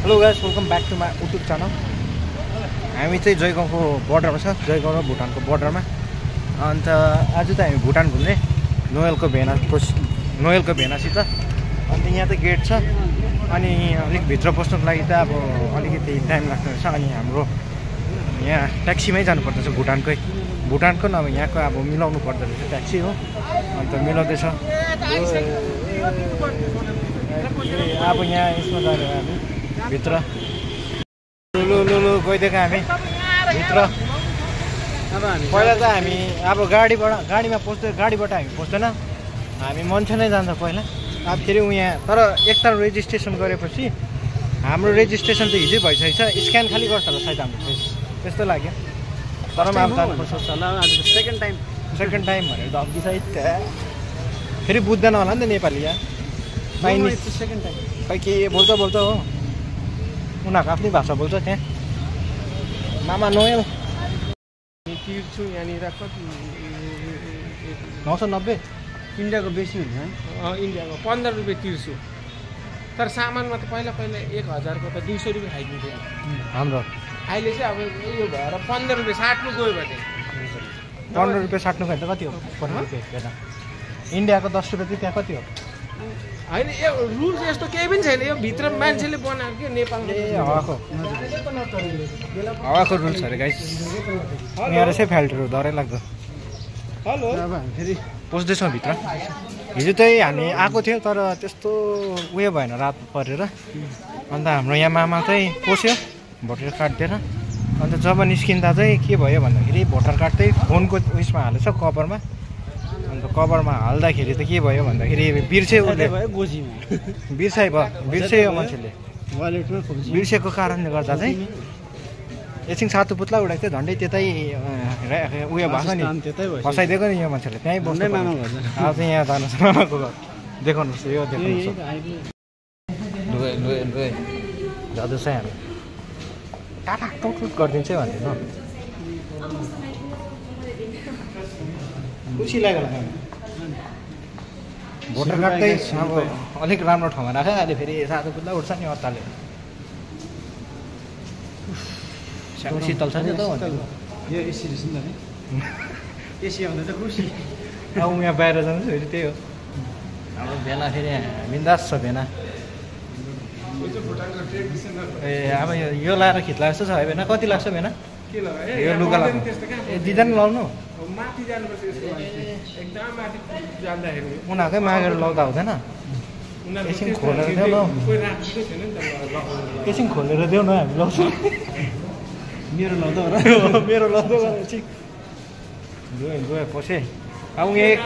Hello guys, welcome back to my YouTube channel. हामी चाहिँ जयगाउँको बर्डरमा छ, जयगाउँ र भुटानको बर्डरमा। अन्त आज त हामी भुटान घुम्ने नोएलको भेनासित। अन्त यहाँ त गेट छ, अनि अलिक भित्र पस्नुको लागि त अब अलिकति टाइम लाग्दो रहेछ। अनि हाम्रो यहाँ ट्याक्सीमै जानुपर्दछ, भुटानको नभए यहाँको अब मिलाउनु पर्दो रहेछ ट्याक्सी हो। अन्त मिलाउँदैछ अब यहाँ यसमा गएर हामी भित्र लु गइदिएको हामी भित्र। पहिला त हामी अब गाडीमा गाडीबाट हामी पस्दैन, हामी मान्छे नै जान्छ पहिला। अब फेरि यहाँ तर एकताल रेजिस्ट्रेसन गरेपछि हाम्रो रेजिस्ट्रेसन त हिजै भइसकेको छ, स्क्यान खालि गर्छ होला सायद हाम्रो फेस, त्यस्तो लाग्यो। तर पनि अब जानुपर्छ सेकेन्ड टाइम भनेर धम्की सायद फेरि बुझ्दैन होला नि त नेपाली यहाँ चाइनिज सेकेन्ड टाइम खै के बोल्छ हो, उनीहरूको आफ्नै भाषा बोल्छ त्यहाँ। मामा नोएल तिर्छु यहाँनिर कति 990 इन्डियाको बेसी हुन्छ। इन्डियाको 15 रुपियाँ तिर्छु, तर सामानमा त पहिला 1000को त 200 रुपियाँ खाइदिन्थ्यो हाम्रो। अहिले चाहिँ अब यो भएर 15 रुपियाँ साट्नु गयो भने 15 रुपियाँ साट्नु गयो त कति हो? 15 रुपियाँ। इन्डियाको 10 रुपियाँ चाहिँ त्यहाँ कति हो? होइन, यो रुल्स यस्तो केही पनि छैन, यो भित्र मान्छेले बनाएको के नेपालमा। हावाको रुल्स अरे गाइस। यहाँ रहेछ फ्याल्टरहरू डरै लाग्दो। हेलो, अब हामी फेरि पस्दैछौँ भित्र। हिजो चाहिँ हामी आएको थियो तर त्यस्तो उयो भएन, रात परेर। अन्त हाम्रो यहाँ मामा चाहिँ पस्यो भोटर कार्ड दिएर। अन्त जब निस्किँदा चाहिँ के भयो भन्दाखेरि भोटर कार्ड चाहिँ फोनको उयसमा हालेछ, कभरमा। अन्त कभरमा हाल्दाखेरि त के भयो भन्दाखेरि बिर्स्यो मान्छेले। बिर्सेको कारणले गर्दा चाहिँ एकछिन सातो पुत्ला उडाएको थियो, झन्डै त्यतै उयो भएको नि, फसाइदिएको नि यो मान्छेले। त्यहीँ बस्नु अब चाहिँ यहाँ जानुहोस् मामाको घर देखाउनुहोस्, यो देखाउनुहोस्। लु जाँदैछ हामी, टाटा टुट गरिदिन्छ भन्दैन। खुसी लाग्यो भोटर कार्ड चाहिँ अब अलिक राम्रो ठाउँमा राख्यो। अहिले फेरि सातो पुत्ला उठ्छ नि अत्ताले। शीतल छ नि त यो एसी रहेछ नि त, एसी आउँदा त खुसी। अब यहाँ बाहिर जानु फेरि त्यही हो। अब भेना फेरि बिन्दास छ भेना। ए अब यो लाएर खिच्ला जस्तो छ है भेना। कति लाग्छ भेना? के लगायो यो लुगा लाग्नु? ए दिँदैन लाउनु, माथि जानुपर्छ यसको लागि। एकदम माथि जाँदाखेरि उनीहरूकै मागेर लाउँदा हुँदैन। एकछिन खोलेर देऊ न, कोही राखेको छैन नि त लगाउनु। एकछिन खोलेर देऊ न, हामी लाउँछौँ। मेरो लाउँदा हो र, मेरो लाउँदै एकछिन गयो पसेँ। अब यहाँ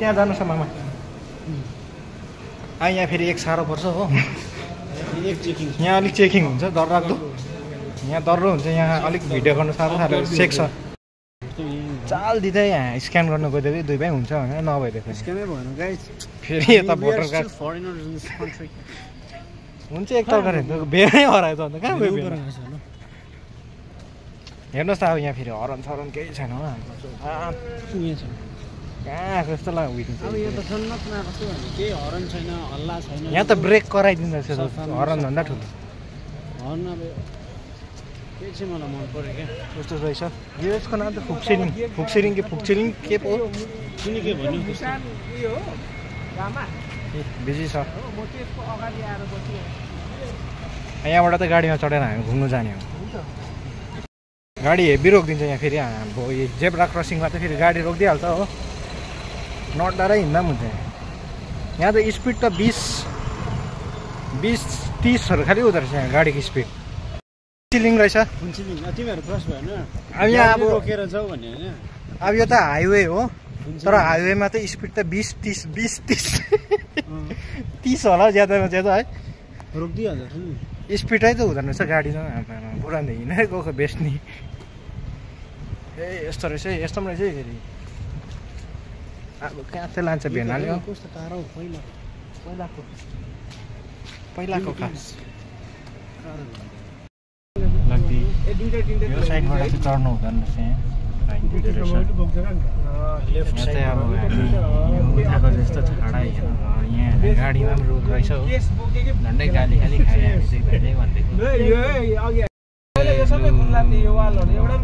त्यहाँ जानुहोस् न मामा। यहाँ फेरि एक साह्रो पर्छ हो, यहाँ अलिक चेकिङ हुन्छ, डरलाग्दो। यहाँ डर्रो हुन्छ, यहाँ अलिक भिडियो गर्नु साह्रो सेक्छ। चाल दिँदै यहाँ स्क्यान गर्नु गइदिएको दुई भाइ हुन्छ भने नभइदिएको स्क्यानै भएन गाइस। फेरि यता भोटर कार्ड हुन्छ एकताल गरेर बेरै हरायो त। अन्त कहाँ गयो हेर्नुहोस् त। अब यहाँ फेरि हरन सरन केही छैन हो हाम्रो। कहाँ कस्तो लाग्यो केही हरन छैन, हल्ला छैन। यहाँ त ब्रेक कराइदिँदो रहेछ हरन भन्दा ठुलो। हर्न अब के चाहिँ मलाई मन पऱ्यो क्या, कस्तो रहेछ यो। यसको नाम त फुक्सेरिङ के पो कुनै के भन्यो बिजी छ। यहाँबाट त गाडीमा चढेर हामी घुम्नु जाने हो। गाडी हेभी रोकिदिन्छ यहाँ फेरि। हाम्रो यो जेब्रा क्रसिङमा त फेरि गाडी रोकिदिइहाल्छ हो, नडराइ हिँड्दा पनि हुन्छ। यहाँ त स्पिड त 20-30हरू खालि हुँदो रहेछ यहाँ गाडीको स्पिड। फुन्चिलिङ रहेछ। तिमीहरू क्रस भएन अब यहाँ अब रोकेर जाऊ भन्ने होइन। अब यो त हाइवे हो, तर हाइवेमा त स्पिड त 20-30 होला ज्यादामा ज्यादा है। रोकिदिइहाल्छ स्पिडै त हुँदैन रहेछ गाडी त। पुरानो हिँडेर गएको बेस्ट नि। ए यस्तो रहेछ, यस्तो पनि रहेछ फेरि। अब कहाँ चाहिँ लान्छ भेनाले? कस्तो टाढो पहिलाको खास लाग्दै यो साइडबाट चाहिँ चढ्नु हुँदैन रहेछ यहाँ। लेफ्ट साइड अब हामी उठाएको जस्तो छाडा यहाँ गाडीमा पनि रोक रहेछ हो झन्डै गाली खाली खायो हामी चाहिँ भेट्दै भनेको यो सबै खुल्ला थियो यो वालहरु एउटा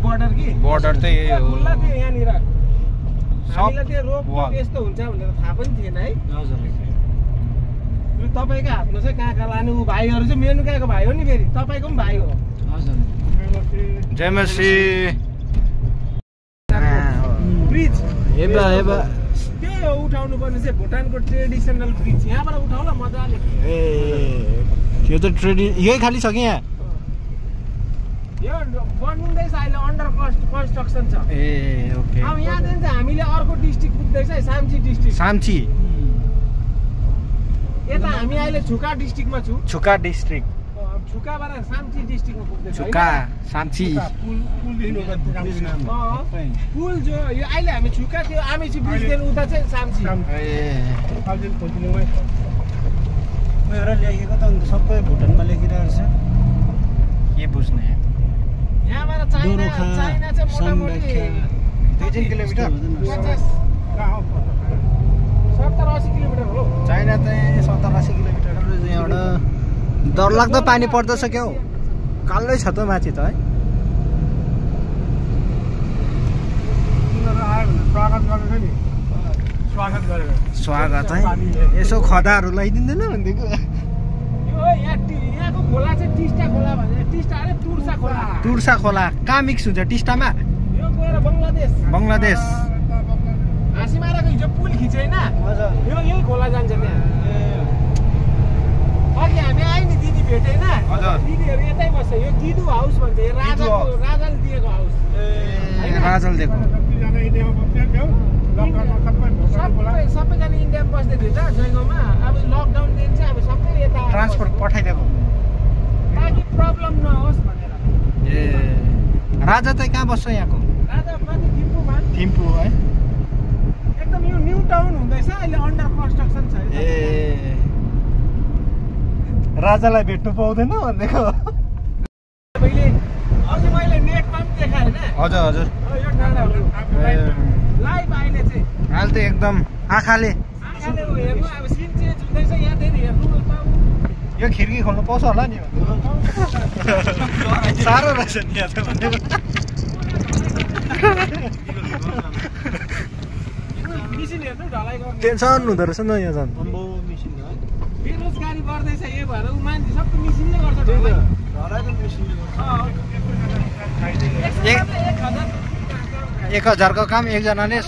बर्डर कि बर्डर चाहिँ यही हो खुल्ला थियो यहाँनिर हामीलाई त्यो रोक यस्तो हुन्छ भनेर थाहा पनि थिएन है हजुर यो तपाईको हातमा चाहिँ कहाँ कहाँ लानु भाइहरु चाहिँ मेनुकाको भाइ हो नि फेरि तपाईको पनि भाइ हो हजुर जय मसी ब्रिज एबा त्यही हो उठाउनु पर्ने चाहिँ भुटानको ट्रेडिसनल ब्रिज यहाँबाट उठाउला मजाले ए त्यो त यही खाली छ कि यहाँ यो बनिँदैछ अहिले अन्डर कन्स्ट्रक्सन छ ए ओके अब यहाँदेखि चाहिँ हामीले अर्को डिस्ट्रिक्ट पुग्दैछ साम्ची डिस्ट्रिक्ट साम्ची यता हामी अहिले छुका डिस्ट्रिक्टमा छु छुका डिस्ट्रिक्ट छुकाबाट साम्ची डिस्ट्रिक्टमा पुग्दैछ छुका साम्ची पुल जो यो अहिले हामी छुका त्यो आमेची ब्रिजदेखि उता चाहिँ साम्ची लेखेको त अन्त सबै भुटानमा लेखिरहेको छ के बुझ्ने यहाँबाट चाइना चाहिँ मोटामोटी 3 किलोमिटर 70-80 किलोमिटर हो चाइना चाहिँ 70-80 किलोमिटर यहाँबाट डरलाग्दो पानी पर्दछ क्या हो कालै छ त माथि त है स्वागत है यसो खदाहरू लगाइदिँदैन भनेको यहाँको खोला चाहिँ टिस्टा खोला भन्छ टिस्टा अरे तुर्सा खोला कहाँ मिक्स हुन्छ टिस्टामा यो गएर बङ्गलादेश हाँसीमाराको हिजो पुल खिच्यो होइन यो यही खोला जान्छ त्यहाँ अघि हामी आयो नि दिदी भेटे होइन दिदीहरू यतै बस्छ यो दिदु हाउस भन्छ यो राजाले दिएको हाउस राजाले दिएको सबैजना इन्डियामा बस्दै थियो त जयगाउँमा अब लकडाउनदेखि चाहिँ अब सबै यता ट्रान्सपोर्ट पठाइदिएको ताकि प्रब्लम नहोस् भनेर ए राजा चाहिँ कहाँ बस्छ यहाँको राजा माथि थिम्पू है एकदम यो न्यू टाउन हुँदैछ अहिले अन्डर कन्स्ट्रक्सन छ ए राजालाई भेट्नु पाउँदैन भनेको अघि मैले नेटमा पनि देखाएँ होइन हजुर यो डाँडा हो लाइभ अहिले चाहिँ अहिले त एकदम आँखाले हेर्नु अब सिन चेन्ज हुँदैछ यहाँदेखि हेर्नु यो खिड्की खोल्नु पाउँछ होला नि साह्रो रहेछ नि यहाँ त भनेको मिसिन हेर्नु ढलाइ गर्ने टेन्सन हुँदो रहेछ नि यहाँ झन् बेरोजगारी बढ्दैछ यो भएर ऊ मान्छे सबै मिसिनले गर्छ ढलाइ एक 1000 को काम एकजनाले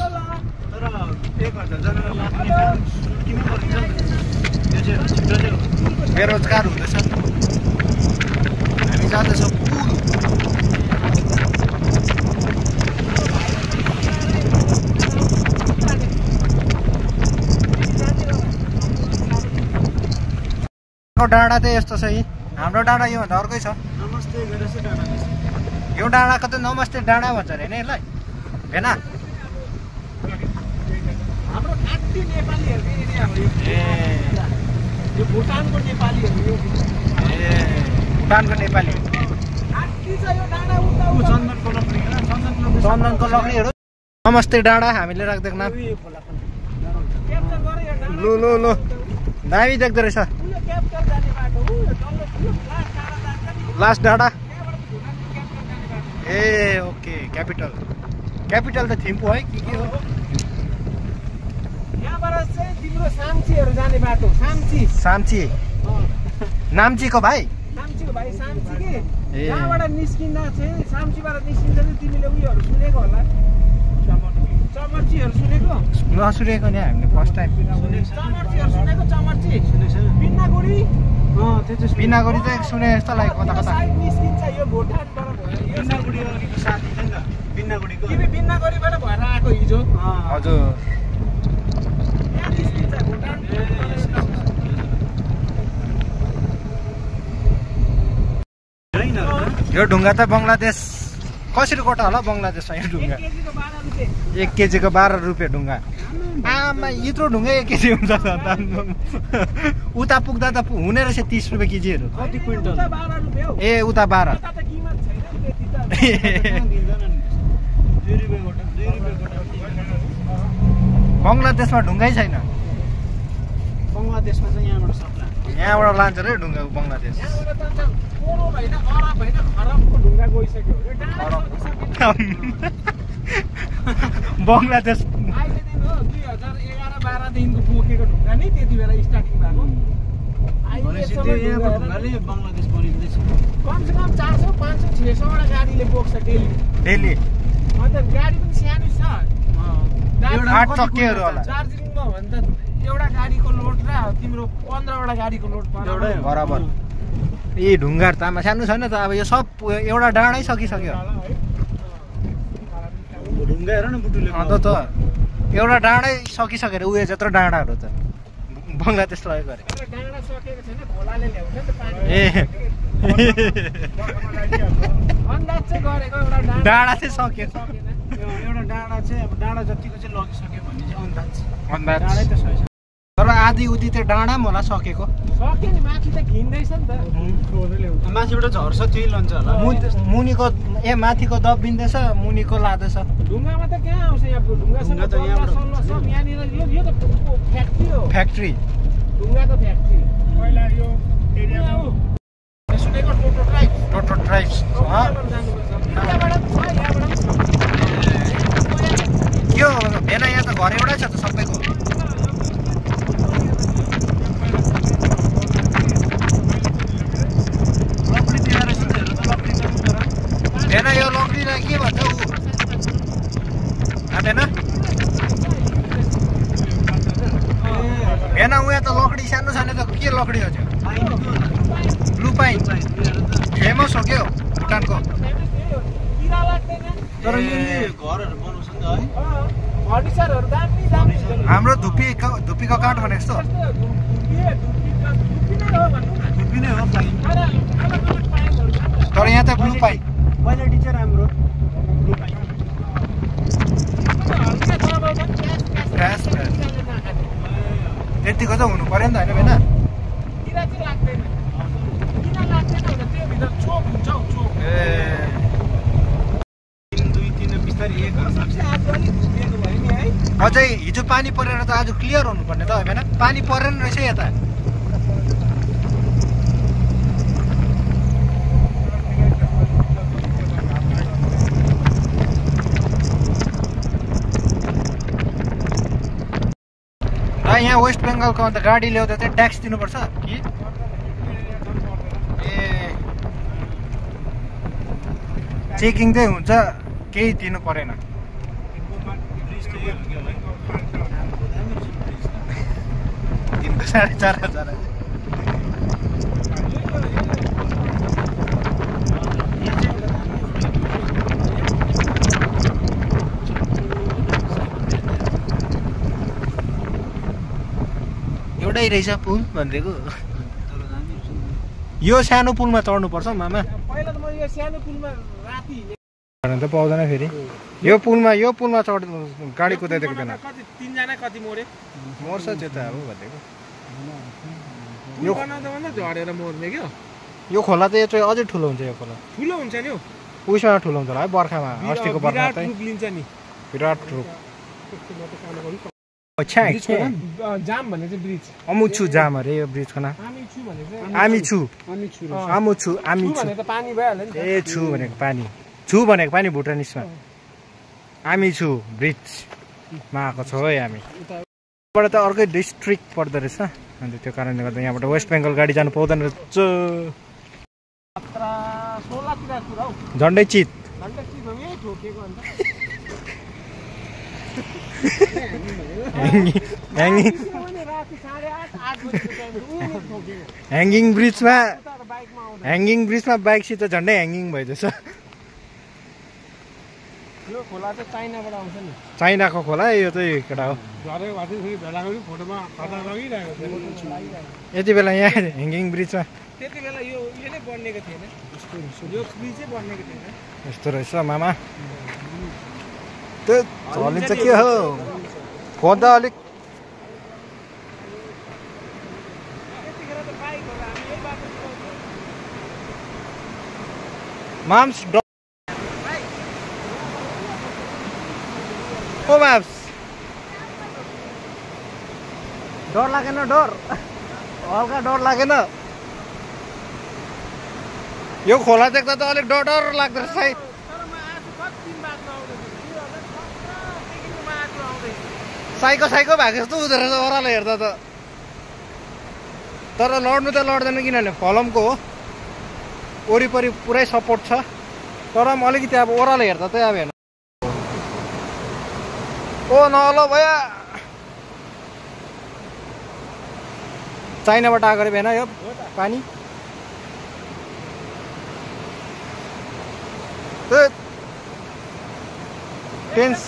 बेरोजगार हुँदैछ हामी जाँदैछौँ डाँडा चाहिँ यस्तो छ है हाम्रो डाँडा योभन्दा अर्कै छ नमस्ते गणेश डाँडा यो डाँडाको त नमस्ते डाँडा भन्छ अरे नि यसलाई भेना हाम्रो खाटी नेपालीहरूको एरिया हो यो भुटानको नेपालीहरू यो भुटानको नेपाली खाटी छ यो डाँडा उता चन्दनको लकडी चन्दनको लकडीहरू नमस्ते डाँडा हामीले राख्दिएको नाम क्याप्चर गरे यो डाँडा लो लो लो दामी देख्दो रहेछ क्याप्चर जाने बाटो हो लास्ट डाँडा ए ओके क्यापिटल त थिम्पू है के हो यहाँबाट चाहिँ तिम्रो साम्चीहरू जाने बाटो साम्ची नाम्चीको भाइ साम्चीको भाइ साम्ची के यहाँबाट निस्किँदा चाहिँ साम्चीबाट निस्किँदा चाहिँ तिमीले उयोहरू सुनेको होला चमर्चीहरू सुनेको नसुनेको नि हामीले फर्स्ट टाइम चमर्चीहरू सुनेको चमर्ची बिन्नागुडी बिनागुडी चाहिँ सुने जस्तो लाग्यो कता कता निस्किन्छ यो भुटानबाट तिमी बिन्नागुडीबाट भएर आएको हिजो हजुर यहाँ निस्किन्छ भुटान यो ढुङ्गा त बङ्गलादेश कसरी कोटा होला बङ्गलादेशमा यो ढुङ्गा 1 केजीको 12 रुपियाँ ढुङ्गा आमा यत्रो ढुङ्गा 1 केजी हुन्छ उता पुग्दा त हुने रहेछ 30 रुपियाँ केजीहरू कति क्विन्टल 12 रुपियाँ हो ए उता 12 त किमत छैन त्यति त बङ्गलादेशमा ढुङ्गै छैन। बङ्गलादेशमा चाहिँ यहाँबाट सप्लाई यहाँबाट लान्छ रे ढुङ्गा बङ्गलादेश। बङ्गलादेश 2011-12देखिको बोकेको ढुङ्गा नि त्यति बेला स्टार्टिङ भएको। बङ्गलादेश बनिँदैछ। कमसेकम 400-500-600 वटा गाडीले बोक्छ डेली। अन्त गाडी पनि सानो छ। 8 चक्केहरू होला। दार्जिलिङमा हो भने त एउटा गाडीको लोड र तिम्रो 15 वटा गाडीको लोड बराबर। यी ढुङ्गा तामा सानो छैन त अब यो सब एउटा डाँडै सकिसक्यो। ढुङ्गा हेर न बुटुले। अन्त त एउटा डाँडै सकिसकेर उयो जत्रो डाँडाहरू त बङ्गलादेश लगेको अरे। डाँडा सकेको छैन खोलाले ल्याउँछ नि त पानी। अन्दाज चाहिँ गरेको एउटा डाँडा चाहिँ सक्यो। एउटा डाँडा चाहिँ अब डाँडा जतिको चाहिँ लगिसक्यो भन्ने चाहिँ अन्दाज डाँडै त सही छ। तर आधी उधी त्यो डाँडा पनि होला सकेको। सक्यो नि माथि त घिन्दैछ नि त। माथिबाट झर्छ त्यही लन्छ होला। मुनिको माथिको दबिँदैछ मुनिको लाँदैछ। ढुङ्गामा त कहाँ आउँछ यहाँ ढुङ्गासँग त यहाँनिर यो त फ्याक्ट्री हो। फ्याक्ट्री ढुङ्गा त फ्याक्ट्री। पहिला यो एरियामा सुनेको टोटो ट्राइब्स के हो भेना यहाँ त घर एउटै छ त सबैको। भेना यो लक्डीलाई के भन्छ ऊ भेना भेना उहाँ त लकडी सानो सानो त के लकडी हो त्यो? ब्लु पाइन फेमस हो क्या भुटानको। तर यो घरहरू बनाउँछ नि त है। फर्निचरहरू दामी दामी। हाम्रो धुप्पीको काठ भनेको जस्तो। धुप्पी नै हो पाइन। तर यहाँ त ब्लु पाइन। क्वालिटी चाहिँ राम्रो। ब्लु पाइन। त्यतिको त हुनु पर्यो नि त होइन भेना? किरा चाहिँ लाग्दैन। किन लाग्दैन भने त्यो भित्र चोक हुन्छ हौ चोक। 2-3 बिस्तारै एक आज अलिक धुपिएको भयो नि है। अझै हिजो पानी परेर त आज क्लियर हुनुपर्ने त होइन? पानी परेन रहेछ यता। यहाँ वेस्ट बेङ्गलको अन्त गाडी ल्याउँदा चाहिँ ट्याक्स दिनुपर्छ कि? ए चेकिङ चाहिँ हुन्छ केही दिनु परेन। दिनको 4,500। एउटै रहेछ पुल भनिदिएको। यो सानो पुलमा चढ्नुपर्छ मामा। पहिला त म यो सानो पुलमा राति त पाउँदैन फेरि। यो पुलमा चढ गाडी कुदाइदिएको बेला कति 3 जना कति मोरे मर्छ त्यो त अब भनेको। यो बनाउँदा भन्दा झरेर मर्ने क्या। यो खोला त यो चाहिँ अझै ठुलो हुन्छ। यो खोला ठुलो हुन्छ नि हौ। उइसमा ठुलो हुन्छ होला है बर्खामा। अस्तिको बर्खा चाहिँ लिन्छ नि विराट रूप। जाम भने चाहिँ ब्रिज अमुछु जाम अरे यो ब्रिजको नाम। आमिछु भने त पानी भइहाल्यो नि। ए छु भनेको पानी। छु भनेको पानी भुटानिसमा। आमिछु ब्रिजमा आएको छ है हामी। बाट त अर्कै डिस्ट्रिक्ट पर्दो रहेछ। अन्त त्यो कारणले गर्दा यहाँबाट वेस्ट बेङ्गल गाडी जानु पाउँदैन रहेछ। झन्डै चित ह्याङ्गिङ ब्रिजमा बाइकसित झन्डै ह्याङ्गिङ भइदिएछ। यो खोला चाहिँ चाइनाबाट आउँछ नि। चाइनाको खोला यो चाहिँ केटा हो। यति बेला यहाँ ह्याङ्गिङ ब्रिजमा त्यति बेला यो नै बनिएको थिएन। यो ब्रिजै बनिएको थिएन। यस्तो रहेछ मामा। त्यो चलिन्छ के हो खोज्दा अलिक माम्स ओ माम्स डर लागेन डर हल्का डर लागेन यो खोला देख्दा त अलिक डर डर लाग्दो रहेछ है साइको साइको भएको जस्तो हुँदो रहेछ ओह्रालो हेर्दा त तर लड्नु त लड्दैन किनभने फलमको हो वरिपरि पुरै सपोर्ट छ तर पनि अलिकति अब ओह्रालो हेर्दा चाहिँ अब हेर्नु ओ नलो भया चाइनाबाट आएको रे भएन यो पानी टेन्स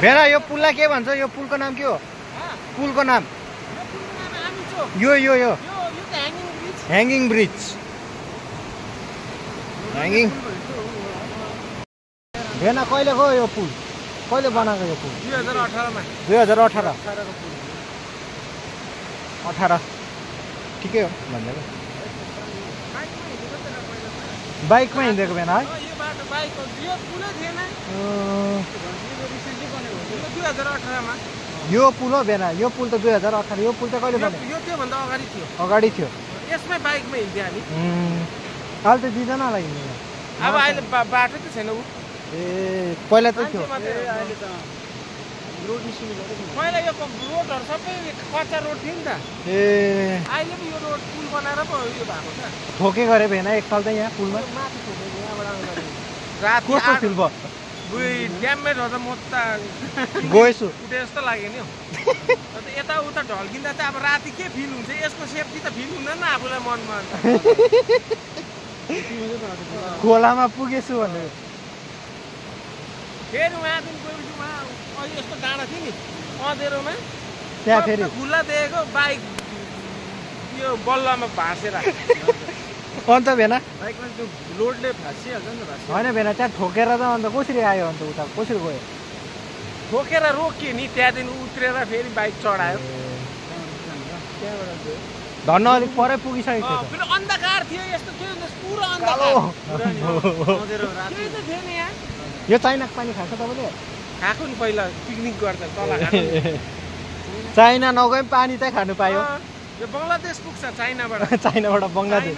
भेना यो पुललाई के भन्छ यो पुलको नाम के हो पुलको नाम यो यो यो ह्याङ्गिङ ब्रिज ह्याङ्गिङ भेना कहिले गयो यो पुल कहिले बनाएको यो पुल 2018 ठिकै हो भन्दैको बाइकमा हिँडेको भेना है यो पुल हो भेना यो पुल त 2018 यो पुल त कहिले बन्यो यो त्योभन्दा अगाडि थियो यसमै बाइकमा हिँड्थ्यो हामी अहिले त दिँदैन होला हिँड्नु अब अहिले बाटो त छैन उ ए पहिला त थियो पहिला यो रोडहरू सबै कच्चा रोड थियो नि त ए अहिले पो यो रोड पुल बनाएर पो यो भएको छ ठोके गरे भेना एकताल त यहाँ पुलमा माथि ठोकेको यहाँबाट आउँदा राति कस्तो फिल भयो ड्यामेज हुँदा म त गएछु उठे जस्तो लाग्यो नि हौ यताउता ढल्किँदा चाहिँ अब राति के फिल हुन्छ यसको सेफ्टी त फिल हुँदैन आफूलाई मनमा खोलामा पुगेछु भनेर फेरि उहाँदेखि गएपछि उहाँ अहिले यस्तो डाँडा थियो नि अँधेरोमा त्यहाँ फेरि खुल्ला देखेको बाइक यो बल्लामा भाँसेर अन्त भेना बाइकमा त्यो लोडले भाँसिहाल्छ नि त होइन भेना त्यहाँ ठोकेर त अन्त कसरी आयो अन्त उता कसरी गयो ठोकेर रोकियो नि त्यहाँदेखि उत्रेर फेरि बाइक चढायो धन्न अलिक परै पुगिसकेको थियो फेरि अन्धकार थियो यस्तो के पुरो अन्धकार थियो नि यहाँ यो चाइनाको पानी खान्छ तपाईँले खाएको नि पहिला पिकनिक गर्दा तल खाएको चाइना नगए पनि पानी चाहिँ खानु पायो यो बङ्गलादेश पुग्छ चाइनाबाट चाइनाबाट बङ्गलादेश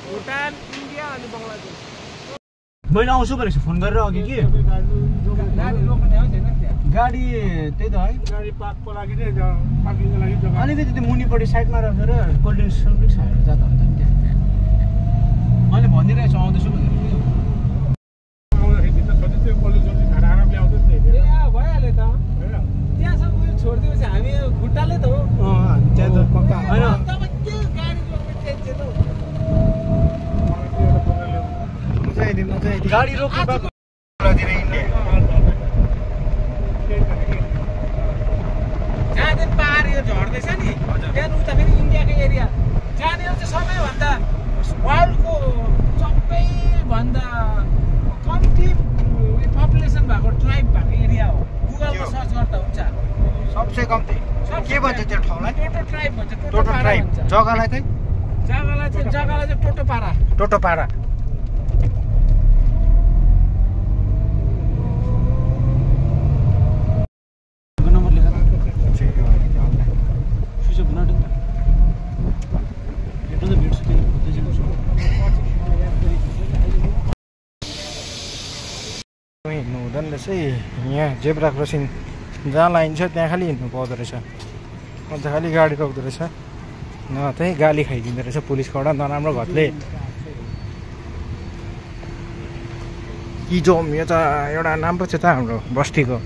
भुटान इन्डिया अनि बङ्गलादेश मैले आउँछु भनेको फोन गरेर अघि कि गाडी त्यही त है गाडी पार्कको लागि नै पार्किङको लागि जग्गा अलिकति त्यो मुनिपट्टि साइडमा राखेर कोल्ड ड्रिङ्क्स खाएर जाँदा हुन्छ नि त्यहाँ मैले भनिरहेको छु आउँदैछु भनेर भइहाल्यो त त्यहाँसम्म उयो छोडिदिएपछि हामी खुट्टाले त हो त्यहाँ त पक्का होइन गाडी रोक्नु जहाँदेखि पाहाड यो झर्दैछ नि त्यहाँदेखि उता फेरि इन्डियाको एरिया जहाँनिर चाहिँ सबैभन्दा वर्ल्डको सबैभन्दा कम्ती पपुलेसन भएको ट्राइब भएको एरिया हो गुगलमा सर्च गर्दा हुन्छ सबसे कम्ती के भन्छ त्यो ठाउँलाई टोटो ट्राइब भन्छ टोटो ट्राइब जग्गालाई चाहिँ टोटोपारा टोटोपारा हिँड्नु हुँदैन रहेछ यहाँ जेब्रा क्रसिङ जहाँ लाइन छ त्यहाँ खालि हिँड्नु पाउँदो रहेछ अन्त खालि गाडी रोक्दो रहेछ न त्यही गाली खाइदिँदो रहेछ पुलिसबाट नराम्रो घतले किजोम यो त एउटा नाम पो छ त हाम्रो बस्तीको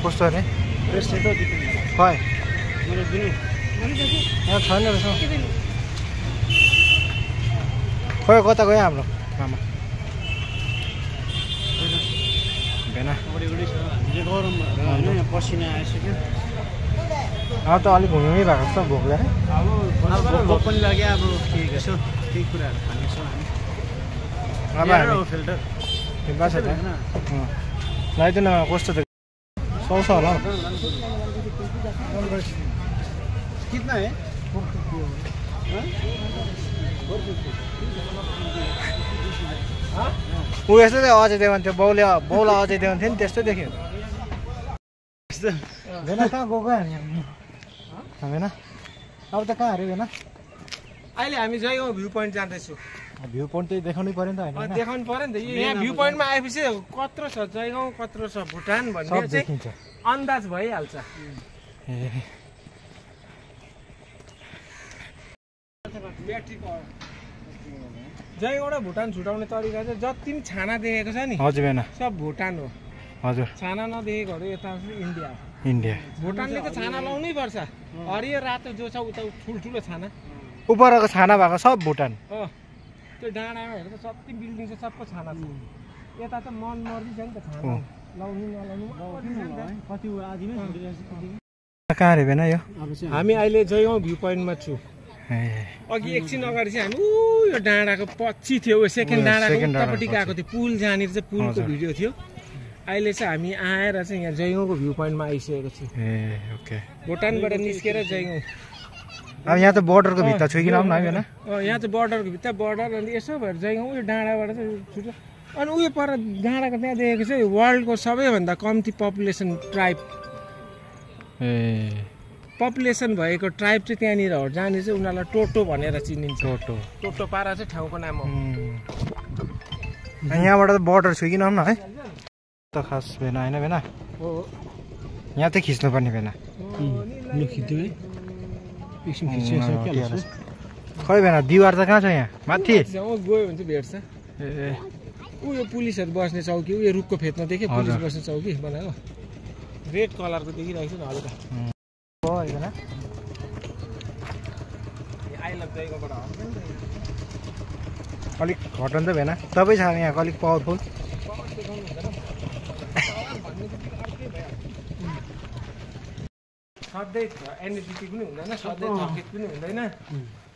कस्तो अरे खै यहाँ छैन रहेछ खोइ कता गयो हाम्रो मामा भेना पसिना आइसक्यो अब त अलिक हुनै भएको जस्तो भोक लाग्यो भोक पनि लाग्यो अब के यसो केही कुराहरू खानेछौँ हामी अब हामी फिल्टर लगाइदिनु कस्तो 100 होला हौ। कितना है ऊ यस्तो चाहिँ अजय देवगन थियो बाउले अजय देवगन थियो नि त्यस्तो देख्यो भेना कहाँ गएको हामी होइन अब त कहाँ अरे भेना अहिले हामी जयगाउँ भ्यू पोइन्ट जाँदैछु भ्यू पोइन्ट चाहिँ देखाउनै पर्यो नि त होइन देखाउनु पर्यो नि त यहाँ भ्यू पोइन्टमा आएपछि कत्रो छ जयगाउँ कत्रो छ भुटान भन्ने चाहिँ अन्दाज भइहाल्छ जयगाउँ र भुटान छुटाउने तरिका चाहिँ जति पनि छाना देखेको छ नि हजुर भेना सब भुटान हो हजुर छाना नदेखेकोहरू यता इन्डिया हो इन्डिया भुटानले त छाना लाउनै पर्छ हरियो रातो जो छ उता ठुल्ठुलो छाना उपरको छाना भएको सब भुटान हो त्यो डाँडामा हेर्दा जति बिल्डिङ छ सबको छाना छ यता त मन मर्दी छ नि त छाना लाउनु नलाउनु कति आधीमै छोडिरहेको कहाँ अरे भेना यो हामी अहिले जयगाउँ भ्यू पोइन्टमा छु अघि एकछिन अगाडि चाहिँ हामी यो डाँडाको पछि थियो सेकेन्ड डाँडाको उतापट्टि गएको थियो पुल जहाँनिर चाहिँ पुलको भिडियो थियो अहिले चाहिँ हामी आएर चाहिँ यहाँ जयगाउँको भ्यू पोइन्टमा आइसकेको छु ओके भुटानबाट निस्केर जयगाउँ अब यहाँ त बोर्डरको भित्र छु कि न होइन यहाँ चाहिँ बोर्डरको भित्र बोर्डर अनि यसो भएर जयगाउँ यो डाँडाबाट चाहिँ छुट्यो अनि उयो पर डाँडाको त्यहाँ देखेको चाहिँ वर्ल्डको सबैभन्दा कम्ती पपुलेसन ट्राइब पपुलेसन भएको ट्राइब चाहिँ त्यहाँनिर हो जहाँनिर चाहिँ उनीहरूलाई टोटो भनेर चिनिन्छ टोटो पारा चाहिँ ठाउँको नाम हो यहाँबाट त बोर्डर छु कि न है त खास भेना होइन भेना हो यहाँ त खिच्नुपर्ने भेना लु खिच्यो है एकछिन खिच्यो खै भेना दिवार त कहाँ छ यहाँ माथि गयो भने चाहिँ भेट्छ उयो पुलिसहरू बस्ने चौकी उयो रुखको फेदमा देख्यो पुलिस बस्ने चौकी बनाएको रेड कलरको देखिरहेको छ नि हल्का अलिक घटन त भेना तपाईँ छ यहाँ अलिक पावरफुल सधैँ एनर्जेटिक पनि हुँदैन सधैँ थकित पनि हुँदैन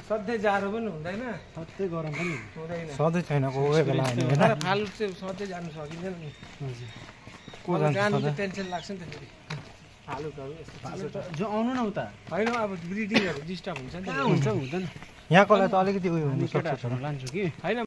सधैँ जाडो पनि हुँदैन सधैँ गरम पनि हुँदैन सधैँ छैन कोही बेला तर फालुट चाहिँ सधैँ जानु सकिँदैन नि जानु चाहिँ टेन्सन लाग्छ नि त फेरि फालुटहरू जो आउनु न उता होइन अब ब्रिडिङहरू डिस्टर्ब हुन्छ नि त हुन्छ हुँदैन यहाँकोलाई त अलिकति उयो हुनु सक्छ लान्छु कि होइन